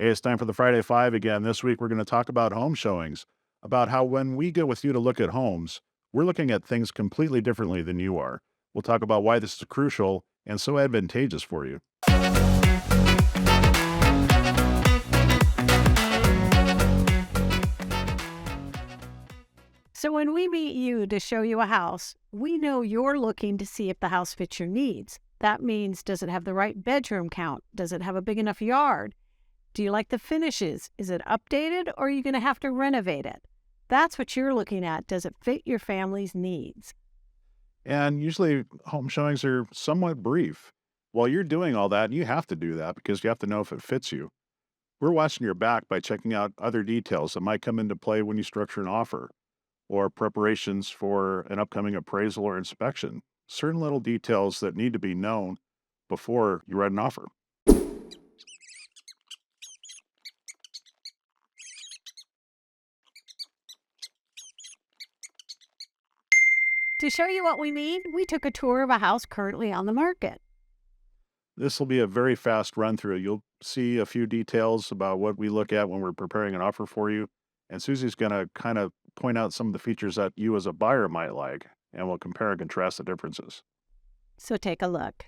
Hey, it's time for the Friday Five again. This week, we're going to talk about home showings, about how when we go with you to look at homes, we're looking at things completely differently than you are. We'll talk about why this is crucial and so advantageous for you. So when we meet you to show you a house, we know you're looking to see if the house fits your needs. That means, does it have the right bedroom count? Does it have a big enough yard? Do you like the finishes? Is it updated or are you going to have to renovate it? That's what you're looking at. Does it fit your family's needs? And usually, home showings are somewhat brief. While you're doing all that, you have to do that because you have to know if it fits you. We're watching your back by checking out other details that might come into play when you structure an offer or preparations for an upcoming appraisal or inspection. Certain little details that need to be known before you write an offer. To show you what we mean, we took a tour of a house currently on the market. This will be a very fast run through. You'll see a few details about what we look at when we're preparing an offer for you. And Susie's going to kind of point out some of the features that you as a buyer might like, and we'll compare and contrast the differences. So take a look.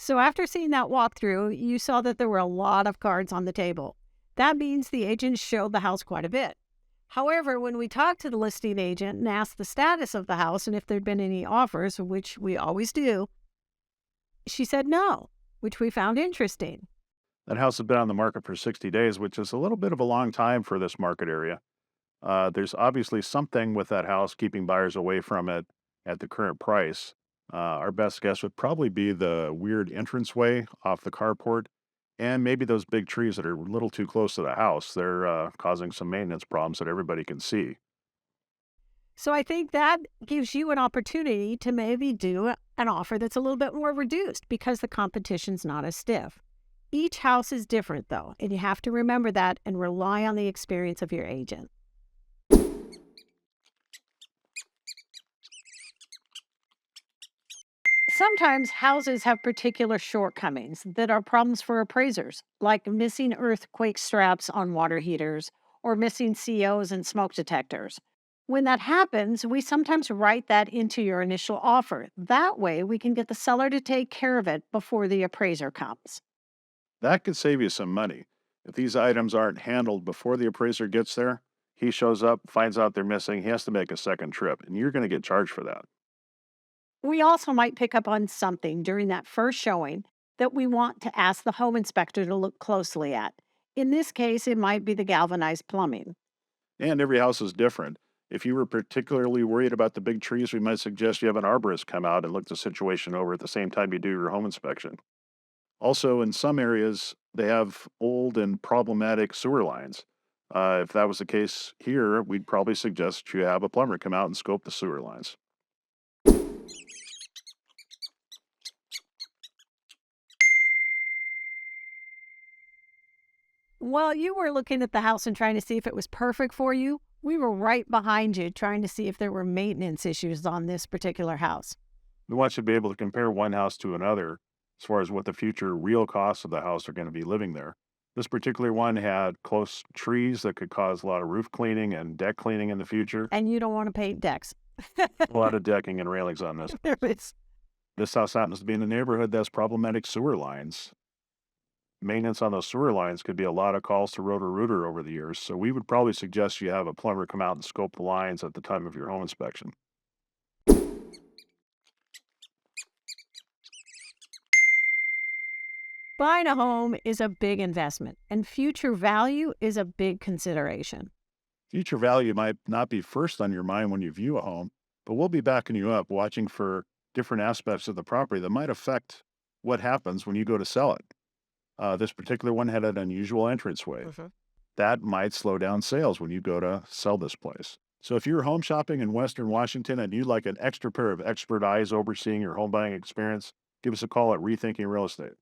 So after seeing that walkthrough, you saw that there were a lot of cards on the table. That means the agent showed the house quite a bit. However, when we talked to the listing agent and asked the status of the house and if there'd been any offers, which we always do, she said no, which we found interesting. That house has been on the market for 60 days, which is a little bit of a long time for this market area. There's obviously something with that house keeping buyers away from it at the current price. Our best guess would probably be the weird entranceway off the carport and maybe those big trees that are a little too close to the house. They're causing some maintenance problems that everybody can see. So I think that gives you an opportunity to maybe do an offer that's a little bit more reduced because the competition's not as stiff. Each house is different though, and you have to remember that and rely on the experience of your agent. Sometimes houses have particular shortcomings that are problems for appraisers, like missing earthquake straps on water heaters or missing COs and smoke detectors. When that happens, we sometimes write that into your initial offer. That way, we can get the seller to take care of it before the appraiser comes. That could save you some money. If these items aren't handled before the appraiser gets there, he shows up, finds out they're missing, he has to make a second trip, and you're going to get charged for that. We also might pick up on something during that first showing that we want to ask the home inspector to look closely at. In this case, it might be the galvanized plumbing. And every house is different. If you were particularly worried about the big trees, we might suggest you have an arborist come out and look the situation over at the same time you do your home inspection. Also, in some areas, they have old and problematic sewer lines. If that was the case here, we'd probably suggest you have a plumber come out and scope the sewer lines. While you were looking at the house and trying to see if it was perfect for you, we were right behind you trying to see if there were maintenance issues on this particular house. We want you to be able to compare one house to another as far as what the future real costs of the house are going to be living there. This particular one had close trees that could cause a lot of roof cleaning and deck cleaning in the future. And you don't want to paint decks. A lot of decking and railings on this. There is. This house happens to be in a neighborhood that's problematic sewer lines. Maintenance on those sewer lines could be a lot of calls to Roto-Rooter over the years, so we would probably suggest you have a plumber come out and scope the lines at the time of your home inspection. Buying a home is a big investment, and future value is a big consideration. Future value might not be first on your mind when you view a home, but we'll be backing you up, watching for different aspects of the property that might affect what happens when you go to sell it. This particular one had an unusual entranceway. Mhm. That might slow down sales when you go to sell this place. So if you're home shopping in Western Washington and you'd like an extra pair of expert eyes overseeing your home buying experience, give us a call at Rethinking Real Estate.